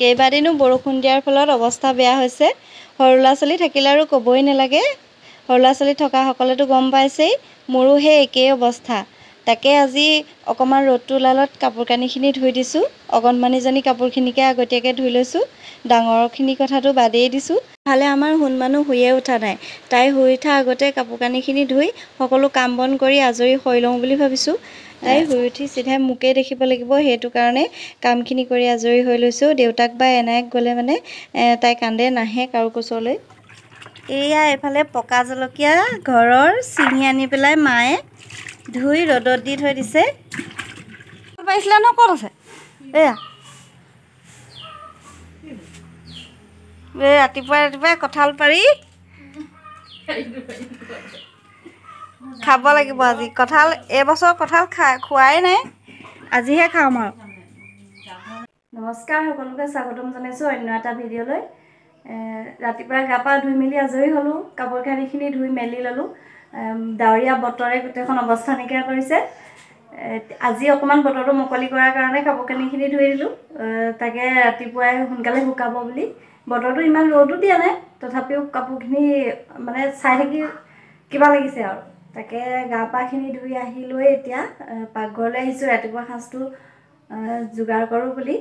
কেইবাদিনো বৰষুণ দিয়াৰ ফলত অৱস্থা বেয়া হৈছে। সৰু ল'ৰা ছোৱালী থাকিলে আৰু ক'বই নালাগে। সৰু ল'ৰা ছোৱালী থকা সকলেতো গম পাইছেই, মোৰো সেই একেই অৱস্থা। তাকে আজি অকণমান ৰ'দটো ওলালত কাপোৰ কানিখিনি ধুই দিছোঁ। অকণমানিজনী কাপোৰখিনিকে আগতীয়াকৈ ধুই লৈছোঁ। ডাঙৰখিনিৰ কথাটো বাদেই দিছোঁ। ইফালে আমাৰ সোণ মানুহ শুয়ে উঠা নাই। তাই শুই উঠা আগতে কাপোৰ কানিখিনি ধুই সকলো কাম বন কৰি আজৰি হৈ লওঁ বুলি ভাবিছোঁ। তাই শুই উঠি চিধাই মোকেই দেখিব লাগিব, সেইটো কাৰণে কামখিনি কৰি আজৰি হৈ লৈছোঁ। দেউতাক বা এনায়েক গ'লে মানে তাই কান্দে, নাহে কাৰো কোচলৈ। এয়া এইফালে পকা জলকীয়া ঘৰৰ ছিঙি আনি পেলাই মায়ে ধুই ৰ'দত দি থৈ দিছে। পাৰিছিলে ন, ক'ত আছে? এয়া ৰাতিপুৱাই ৰাতিপুৱাই কঁঠাল পাৰি খাব লাগিব আজি। কঁঠাল এইবছৰ কঁঠাল খোৱাই নাই, আজিহে খাম আৰু। নমস্কাৰ, সকলোকে স্বাগতম জনাইছোঁ অন্য এটা ভিডিঅ'লৈ। ৰাতিপুৱা গা পা ধুই মেলি আজৰি হ'লোঁ। কাপোৰ কানিখিনি ধুই মেলি ল'লোঁ। ডাৱৰীয়া বতৰে গোটেইখন অৱস্থা নাইকিয়া কৰিছে। আজি অকণমান বতৰটো মুকলি কৰাৰ কাৰণে কাপোৰ কানিখিনি ধুই দিলোঁ। তাকে ৰাতিপুৱাই সোনকালে শুকাব বুলি। বতৰটো ইমান ৰ'দো দিয়া নাই, তথাপিও কাপোৰখিনি মানে চাই থাকি কিবা লাগিছে আৰু। তাকে গা পাখিনি ধুই আহি লৈ এতিয়া পাকঘৰলৈ আহিছোঁ ৰাতিপুৱা সাঁজটো যোগাৰ কৰোঁ বুলি।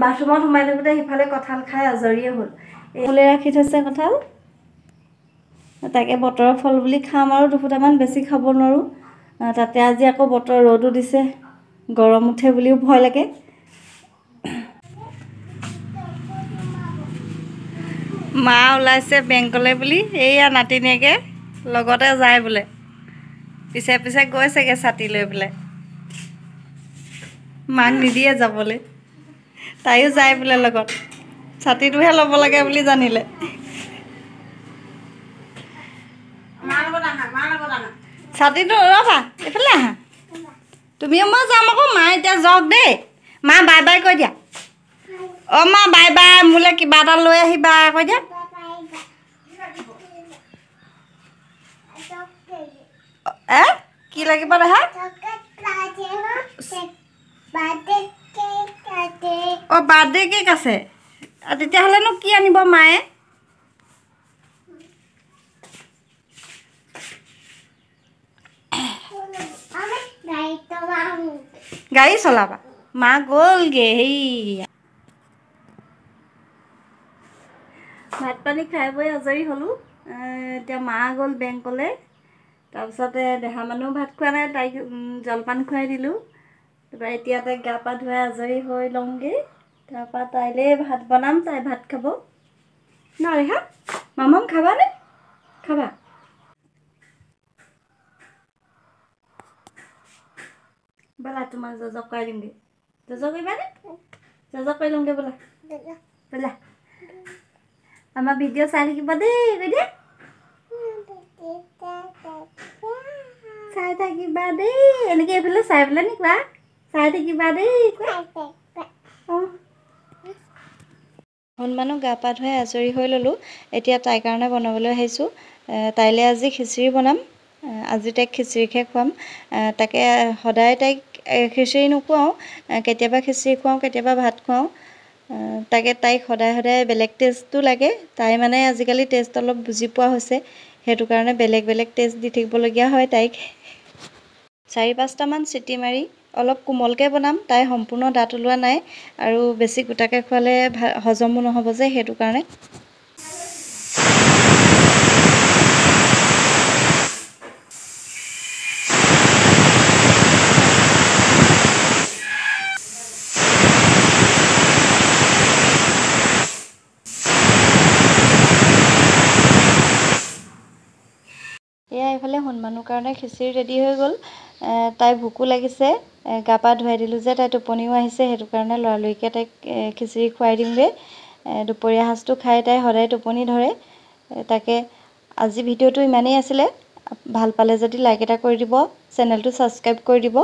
বাথৰুমত সোমাই থাকোঁতে সিফালে কঁঠাল খাই আজৰিয়ে হ'ল। এইফালে ৰাখি থৈছে কঁঠাল, তাকে বতৰৰ ফল বুলি খাম আৰু দুফুটামান, বেছি খাব নোৱাৰোঁ। তাতে আজি আকৌ বতৰ ৰ'দো দিছে, গৰম উঠে বুলিও ভয় লাগে। মা ওলাইছে বেংকলৈ বুলি, এইয়া নাতিনীয়েকে লগতে যায় বোলে। পিছে পিছে গৈছেগৈ ছাতি লৈ পেলাই। মাক নিদিয়ে যাবলৈ, তাইও যায় বোলে লগত। ছাতিটোহে ল'ব লাগে বুলি জানিলে। ছাতিটো ৰ'বা, এইফালে আহা। তুমিও মই যাম আকৌ। মা এতিয়া যাওক দেই। মা বাই বাই কৈ দিয়া। অ' মা বাই বাই, মোলৈ কিবা এটা লৈ আহিবা কৈ দিয়া। কি লাগিব দেহা? অ' বাৰ্থডে কেক আছে, তেতিয়াহ'লেনো কি আনিব মায়ে? গাড়ী চলাবা? মা গ'লগে সেইয়া। ভাত পানী খাই বৈ আজৰি হ'লোঁ। এতিয়া মা গ'ল বেংকলৈ। তাৰপিছতে দেহা মানুহ ভাত খোৱা নাই, তাইক জলপান খুৱাই দিলোঁ। তাৰপৰা এতিয়া তাইক গা পা ধুৱাই আজৰি হৈ লওঁগৈ। তাৰপৰা তাইলৈ ভাত বনাম, তাই ভাত খাব ন। ৰেহা মামম খাবানে? খাবা? ব'লা তোমাক জজক কৰাই দিমগৈ। জজক কৰিবানে? জজক কৰি লওঁগৈ ব'লা। ব'লা, আমাৰ ভিডিঅ' চাই থাকিব দেই কৈ দিয়া। চাই থাকিবা দেই, এনেকৈ এইফালে চাই পেলাই নি কোৱা। চাই থাকিবা দেই। সোণ মানুহ গা পা ধুৱাই আজৰি হৈ ল'লোঁ। এতিয়া তাইৰ কাৰণে বনাবলৈ আহিছোঁ। তাইলৈ আজি খিচিৰি বনাম। আজি তাইক খিচিৰিকে খুৱাম। তাকে সদায় তাইক খিচিৰি নোখুৱাওঁ, কেতিয়াবা খিচিৰি খুৱাওঁ, কেতিয়াবা ভাত খুৱাওঁ। তাকে তাইক সদায় সদায় বেলেগ টেষ্টটো লাগে। তাই মানে আজিকালি টেষ্ট অলপ বুজি পোৱা হৈছে, সেইটো কাৰণে বেলেগ বেলেগ টেষ্ট দি থাকিবলগীয়া হয় তাইক। 4-5টামান চিটি মাৰি অলপ কোমলকৈ বনাম। তাই সম্পূৰ্ণ দাঁত ওলোৱা নাই, আৰু বেছি গোটাকৈ খোৱালে হজমো নহ'ব যে, সেইটো কাৰণে। এয়া এইফালে সোণ মানুহৰ কাৰণে খিচিৰি ৰেডি হৈ গ'ল। তাই ভোকো লাগিছে, গা পা ধুৱাই দিলোঁ যে, তাই টোপনিও আহিছে, সেইটো কাৰণে লৰালৰিকৈ তাইক খিচিৰি খুৱাই দিমগৈ। দুপৰীয়া সাঁজটো খাই তাই সদায় টোপনি ধৰে। তাকে আজি ভিডিঅ'টো ইমানেই আছিলে। ভাল পালে যদি লাইক এটা কৰি দিব, চেনেলটো ছাবস্ক্ৰাইব কৰি দিব।